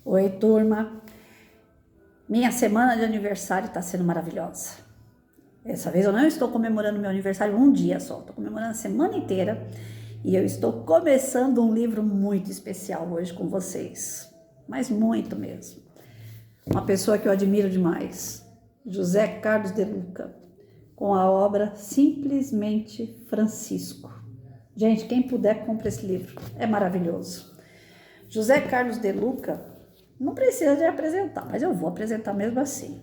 Oi, turma. Minha semana de aniversário está sendo maravilhosa. Dessa vez eu não estou comemorando meu aniversário um dia só, estou comemorando a semana inteira e eu estou começando um livro muito especial hoje com vocês, mas muito mesmo. Uma pessoa que eu admiro demais, José Carlos de Luca, com a obra Simplesmente Francisco. Gente, quem puder, compra esse livro, é maravilhoso. José Carlos de Luca, não precisa de apresentar, mas eu vou apresentar mesmo assim.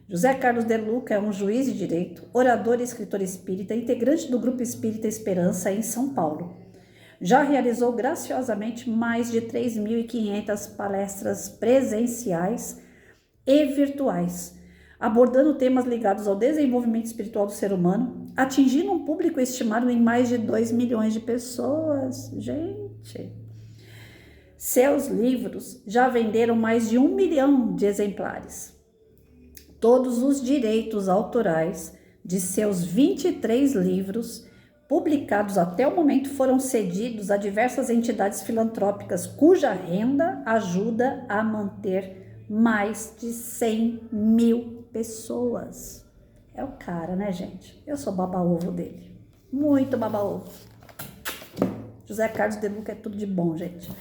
José Carlos de Luca é um juiz de direito, orador e escritor espírita, integrante do Grupo Espírita Esperança em São Paulo. Já realizou graciosamente mais de 3.500 palestras presenciais e virtuais, abordando temas ligados ao desenvolvimento espiritual do ser humano, atingindo um público estimado em mais de 2 milhões de pessoas. Gente! Seus livros já venderam mais de 1 milhão de exemplares. Todos os direitos autorais de seus 23 livros, publicados até o momento, foram cedidos a diversas entidades filantrópicas, cuja renda ajuda a manter mais de 100 mil pessoas. É o cara, né, gente? Eu sou baba-ovo dele. Muito baba-ovo. José Carlos de Luca é tudo de bom, gente.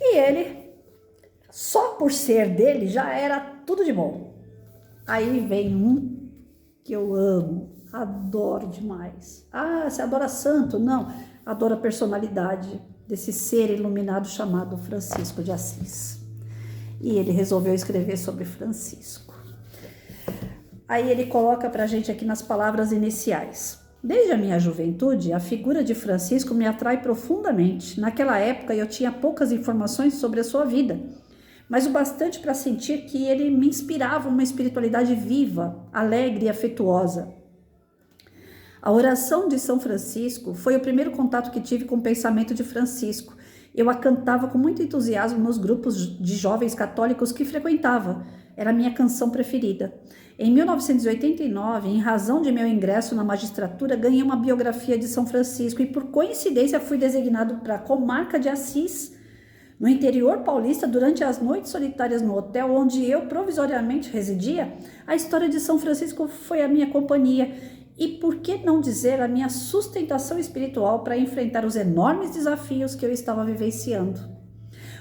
E ele, só por ser dele, já era tudo de bom. Aí vem um que eu amo, adoro demais. Ah, você adora santo? Não, adoro a personalidade desse ser iluminado chamado Francisco de Assis. E ele resolveu escrever sobre Francisco. Aí ele coloca pra gente aqui nas palavras iniciais. Desde a minha juventude, a figura de Francisco me atrai profundamente. Naquela época eu tinha poucas informações sobre a sua vida, mas o bastante para sentir que ele me inspirava uma espiritualidade viva, alegre e afetuosa. A oração de São Francisco foi o primeiro contato que tive com o pensamento de Francisco. Eu a cantava com muito entusiasmo nos grupos de jovens católicos que frequentava. Era a minha canção preferida. Em 1989, em razão de meu ingresso na magistratura, ganhei uma biografia de São Francisco e, por coincidência, fui designado para a comarca de Assis, no interior paulista. Durante as noites solitárias no hotel onde eu provisoriamente residia, a história de São Francisco foi a minha companhia e, por que não dizer, a minha sustentação espiritual para enfrentar os enormes desafios que eu estava vivenciando.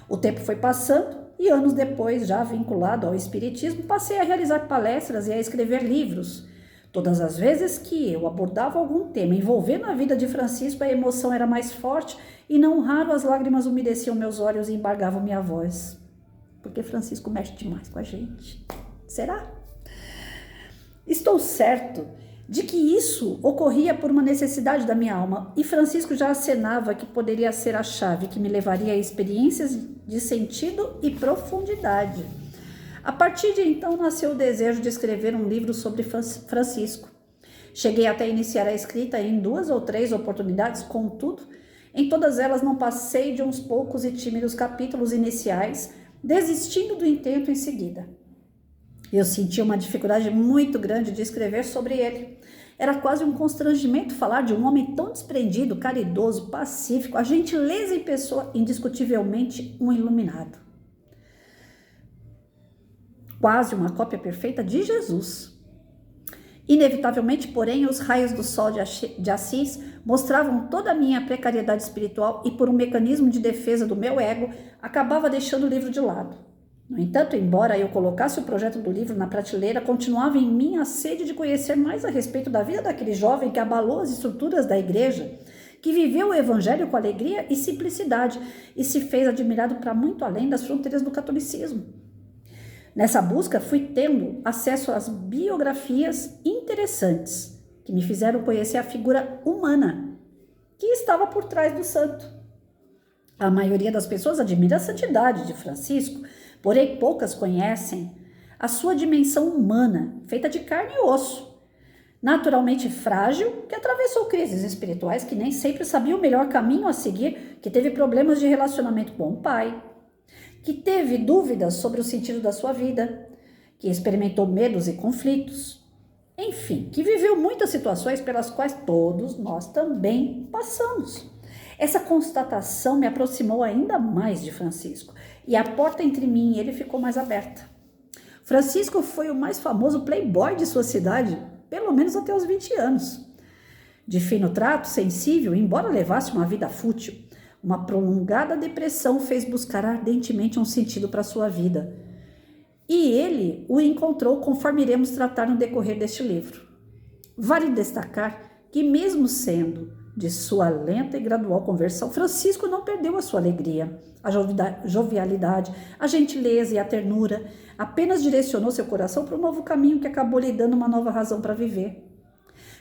O tempo foi passando e anos depois, já vinculado ao espiritismo, passei a realizar palestras e a escrever livros. Todas as vezes que eu abordava algum tema envolvendo a vida de Francisco, a emoção era mais forte e não raro as lágrimas umedeciam meus olhos e embargavam minha voz. Porque Francisco mexe demais com a gente. Será? Estou certo de que isso ocorria por uma necessidade da minha alma, e Francisco já acenava que poderia ser a chave que me levaria a experiências de sentido e profundidade. A partir de então nasceu o desejo de escrever um livro sobre Francisco. Cheguei até a iniciar a escrita em 2 ou 3 oportunidades, contudo, em todas elas não passei de uns poucos e tímidos capítulos iniciais, desistindo do intento em seguida. Eu sentia uma dificuldade muito grande de escrever sobre ele. Era quase um constrangimento falar de um homem tão desprendido, caridoso, pacífico, a gentileza em pessoa, indiscutivelmente um iluminado. Quase uma cópia perfeita de Jesus. Inevitavelmente, porém, os raios do sol de Assis mostravam toda a minha precariedade espiritual e, por um mecanismo de defesa do meu ego, acabava deixando o livro de lado. No entanto, embora eu colocasse o projeto do livro na prateleira, continuava em mim a sede de conhecer mais a respeito da vida daquele jovem que abalou as estruturas da igreja, que viveu o evangelho com alegria e simplicidade e se fez admirado para muito além das fronteiras do catolicismo. Nessa busca, fui tendo acesso às biografias interessantes que me fizeram conhecer a figura humana que estava por trás do santo. A maioria das pessoas admira a santidade de Francisco, porém poucas conhecem a sua dimensão humana, feita de carne e osso, naturalmente frágil, que atravessou crises espirituais, que nem sempre sabia o melhor caminho a seguir, que teve problemas de relacionamento com o pai, que teve dúvidas sobre o sentido da sua vida, que experimentou medos e conflitos, enfim, que viveu muitas situações pelas quais todos nós também passamos. Essa constatação me aproximou ainda mais de Francisco e a porta entre mim e ele ficou mais aberta. Francisco foi o mais famoso playboy de sua cidade, pelo menos até os 20 anos. De fino trato, sensível, embora levasse uma vida fútil, uma prolongada depressão fez buscar ardentemente um sentido para sua vida. E ele o encontrou conforme iremos tratar no decorrer deste livro. Vale destacar que, mesmo sendo de sua lenta e gradual conversão, Francisco não perdeu a sua alegria, a jovialidade, a gentileza e a ternura, apenas direcionou seu coração para um novo caminho que acabou lhe dando uma nova razão para viver.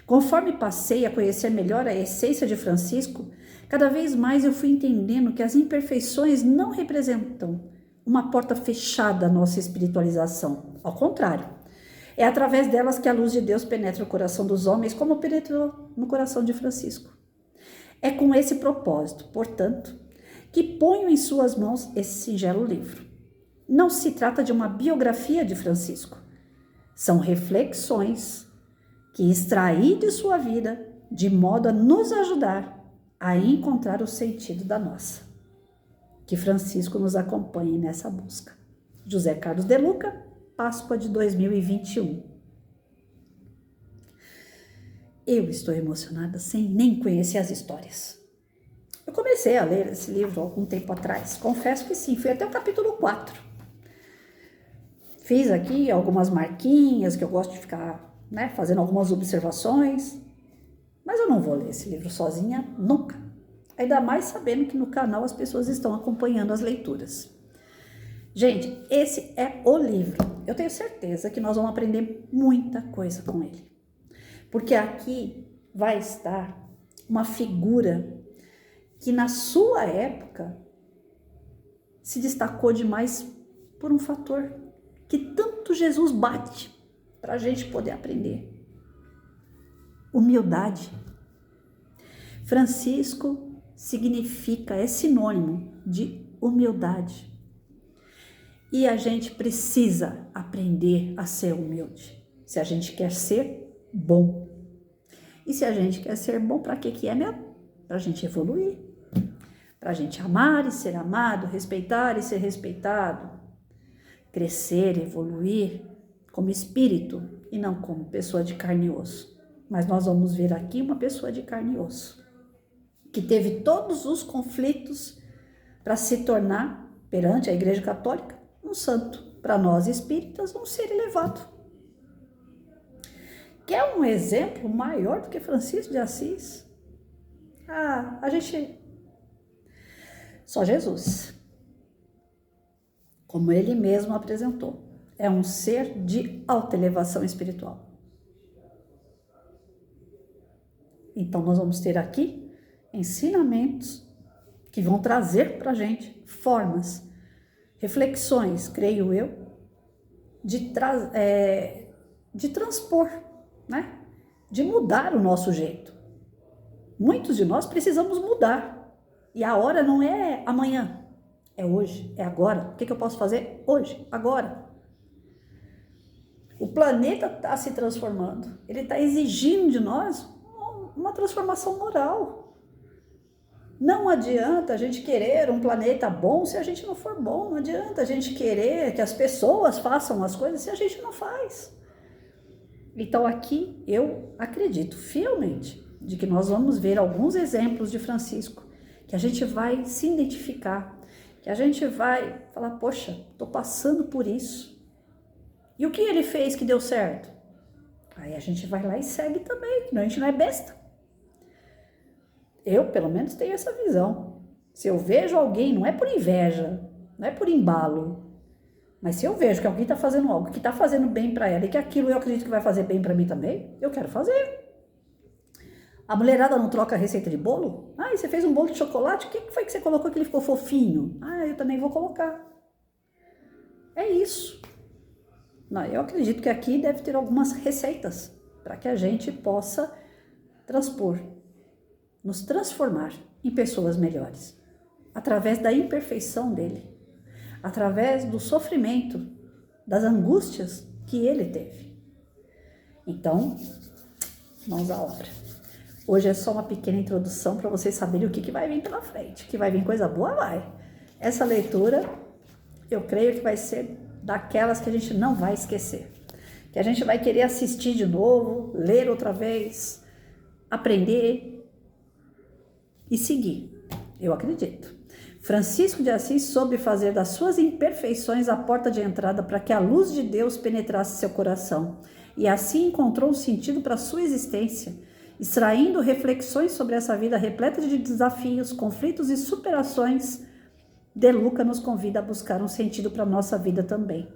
Conforme passei a conhecer melhor a essência de Francisco, cada vez mais eu fui entendendo que as imperfeições não representam uma porta fechada à nossa espiritualização. Ao contrário, é através delas que a luz de Deus penetra o coração dos homens, como penetrou no coração de Francisco. É com esse propósito, portanto, que ponho em suas mãos esse singelo livro. Não se trata de uma biografia de Francisco. São reflexões que extraí de sua vida de modo a nos ajudar a encontrar o sentido da nossa. Que Francisco nos acompanhe nessa busca. José Carlos de Luca, Páscoa de 2021. Eu estou emocionada sem nem conhecer as histórias. Eu comecei a ler esse livro há algum tempo atrás. Confesso que sim, fui até o capítulo 4. Fiz aqui algumas marquinhas que eu gosto de ficar, fazendo algumas observações. Mas eu não vou ler esse livro sozinha nunca. Ainda mais sabendo que no canal as pessoas estão acompanhando as leituras. Gente, esse é o livro. Eu tenho certeza que nós vamos aprender muita coisa com ele. Porque aqui vai estar uma figura que na sua época se destacou demais por um fator que tanto Jesus bate para a gente poder aprender. Humildade. Francisco é sinônimo de humildade. E a gente precisa aprender a ser humilde. Se a gente quer ser bom. E se a gente quer ser bom, para que é mesmo? Para a gente evoluir. Para a gente amar e ser amado, respeitar e ser respeitado. Crescer, evoluir como espírito e não como pessoa de carne e osso. Mas nós vamos ver aqui uma pessoa de carne e osso, que teve todos os conflitos para se tornar, perante a Igreja Católica, um santo. Para nós espíritas, um ser elevado. Quer um exemplo maior do que Francisco de Assis? Só Jesus. Como ele mesmo apresentou, é um ser de alta elevação espiritual. Então, nós vamos ter aqui ensinamentos que vão trazer para a gente formas, reflexões, creio eu, de transpor, de mudar o nosso jeito. Muitos de nós precisamos mudar. E a hora não é amanhã, é hoje, é agora. O que eu posso fazer hoje, agora? O planeta está se transformando. Ele está exigindo de nós uma transformação moral. Não adianta a gente querer um planeta bom se a gente não for bom. Não adianta a gente querer que as pessoas façam as coisas se a gente não faz. Então aqui eu acredito fielmente de que nós vamos ver alguns exemplos de Francisco, que a gente vai se identificar, que a gente vai falar, poxa, estou passando por isso. E o que ele fez que deu certo? Aí a gente vai lá e segue também, que a gente não é besta. Eu, pelo menos, tenho essa visão. Se eu vejo alguém, não é por inveja, não é por embalo, mas se eu vejo que alguém está fazendo algo que está fazendo bem para ela e que aquilo eu acredito que vai fazer bem para mim também, eu quero fazer. A mulherada não troca a receita de bolo? E você fez um bolo de chocolate, o que foi que você colocou que ele ficou fofinho? Eu também vou colocar. É isso. Não, eu acredito que aqui deve ter algumas receitas para que a gente possa transpor, nos transformar em pessoas melhores, através da imperfeição dele, através do sofrimento, das angústias que ele teve. Então, mãos à obra. Hoje é só uma pequena introdução para vocês saberem o que vai vir pela frente. Que vai vir coisa boa, vai. Essa leitura, eu creio que vai ser daquelas que a gente não vai esquecer. Que a gente vai querer assistir de novo, ler outra vez, aprender e seguir. Eu acredito. Francisco de Assis soube fazer das suas imperfeições a porta de entrada para que a luz de Deus penetrasse seu coração, e assim encontrou um sentido para sua existência, extraindo reflexões sobre essa vida repleta de desafios, conflitos e superações. De Luca nos convida a buscar um sentido para a nossa vida também.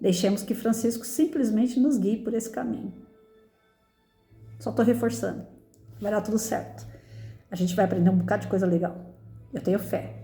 Deixemos que Francisco simplesmente nos guie por esse caminho. Só estou reforçando. Vai dar tudo certo. A gente vai aprender um bocado de coisa legal. Eu tenho fé.